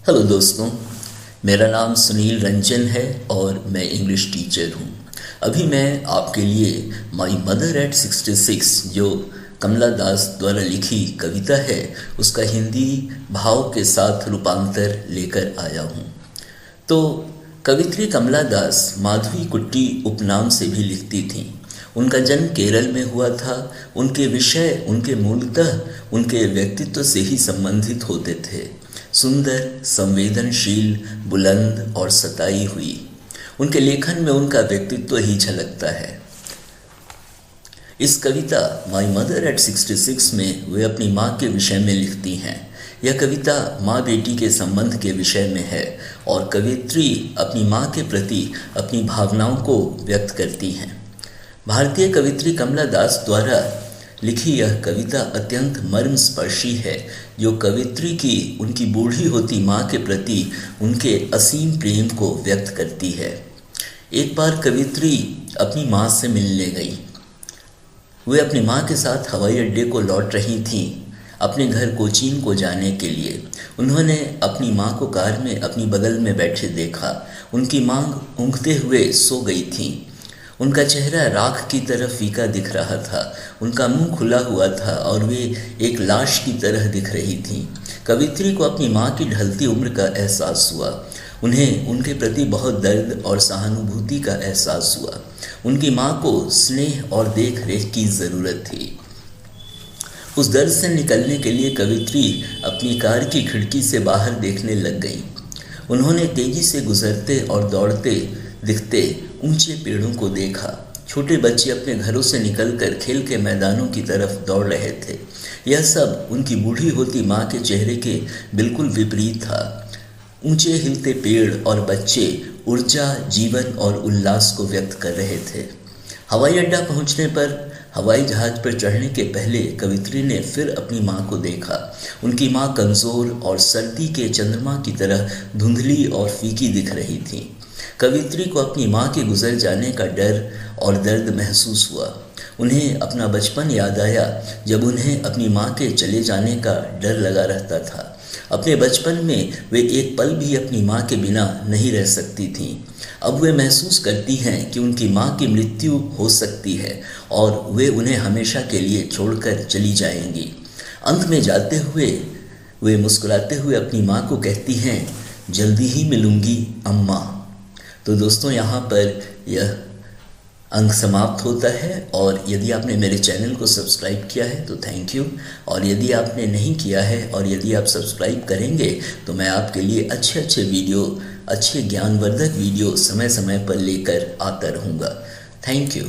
Hello दोस्तों, मेरा नाम सुनील रंजन है और मैं इंग्लिश टीचर हूँ। अभी मैं आपके लिए माई मदर एट 66 जो कमला दास द्वारा लिखी कविता है उसका हिंदी भाव के साथ रूपांतर लेकर आया हूँ। तो कवित्री कमला दास माधवी कुट्टी उपनाम से भी लिखती थीं। उनका जन्म केरल में हुआ था। उनके विषय उनके मूलतः उनके व्यक्तित्व से ही संबंधित होते थे। सुंदर, संवेदनशील, बुलंद और सताई हुई। उनके लेखन में उनका व्यक्तित्व ही झलकता है। इस कविता माई मदर एट 66 में वे अपनी माँ के विषय में लिखती हैं। यह कविता माँ बेटी के संबंध के विषय में है और कवित्री अपनी माँ के प्रति अपनी भावनाओं को व्यक्त करती हैं। भारतीय कवित्री कमला दास द्वारा लिखी यह कविता अत्यंत मर्मस्पर्शी है, जो कवित्री की उनकी बूढ़ी होती माँ के प्रति उनके असीम प्रेम को व्यक्त करती है। एक बार कवित्री अपनी माँ से मिलने गई। वे अपनी माँ के साथ हवाई अड्डे को लौट रही थीं, अपने घर कोचीन को जाने के लिए। उन्होंने अपनी माँ को कार में अपनी बगल में बैठे देखा। उनकी माँ ऊँघते हुए सो गई थीं। उनका चेहरा राख की तरह फीका दिख रहा था। उनका मुंह खुला हुआ था और वे एक लाश की तरह दिख रही थीं। कवित्री को अपनी माँ की ढलती उम्र का एहसास हुआ। उन्हें उनके प्रति बहुत दर्द और सहानुभूति का एहसास हुआ। उनकी माँ को स्नेह और देख रेख की ज़रूरत थी। उस दर्द से निकलने के लिए कवित्री अपनी कार की खिड़की से बाहर देखने लग गई। उन्होंने तेजी से गुजरते और दौड़ते दिखते ऊंचे पेड़ों को देखा। छोटे बच्चे अपने घरों से निकलकर खेल के मैदानों की तरफ दौड़ रहे थे। यह सब उनकी बूढ़ी होती माँ के चेहरे के बिल्कुल विपरीत था। ऊंचे हिलते पेड़ और बच्चे ऊर्जा, जीवन और उल्लास को व्यक्त कर रहे थे। हवाई अड्डा पहुंचने पर हवाई जहाज पर चढ़ने के पहले कवित्री ने फिर अपनी माँ को देखा। उनकी माँ कमज़ोर और सर्दी के चंद्रमा की तरह धुंधली और फीकी दिख रही थी। कवित्री को अपनी माँ के गुजर जाने का डर और दर्द महसूस हुआ। उन्हें अपना बचपन याद आया, जब उन्हें अपनी माँ के चले जाने का डर लगा रहता था। अपने बचपन में वे एक पल भी अपनी माँ के बिना नहीं रह सकती थीं। अब वे महसूस करती हैं कि उनकी माँ की मृत्यु हो सकती है और वे उन्हें हमेशा के लिए छोड़कर चली जाएंगी। अंत में जाते हुए वे मुस्कुराते हुए अपनी माँ को कहती हैं, जल्दी ही मिलूंगी अम्मा। तो दोस्तों, यहाँ पर यह अंक समाप्त होता है और यदि आपने मेरे चैनल को सब्सक्राइब किया है तो थैंक यू, और यदि आपने नहीं किया है और यदि आप सब्सक्राइब करेंगे तो मैं आपके लिए अच्छे वीडियो, अच्छे ज्ञानवर्धक वीडियो समय समय पर लेकर आता रहूँगा। Thank you.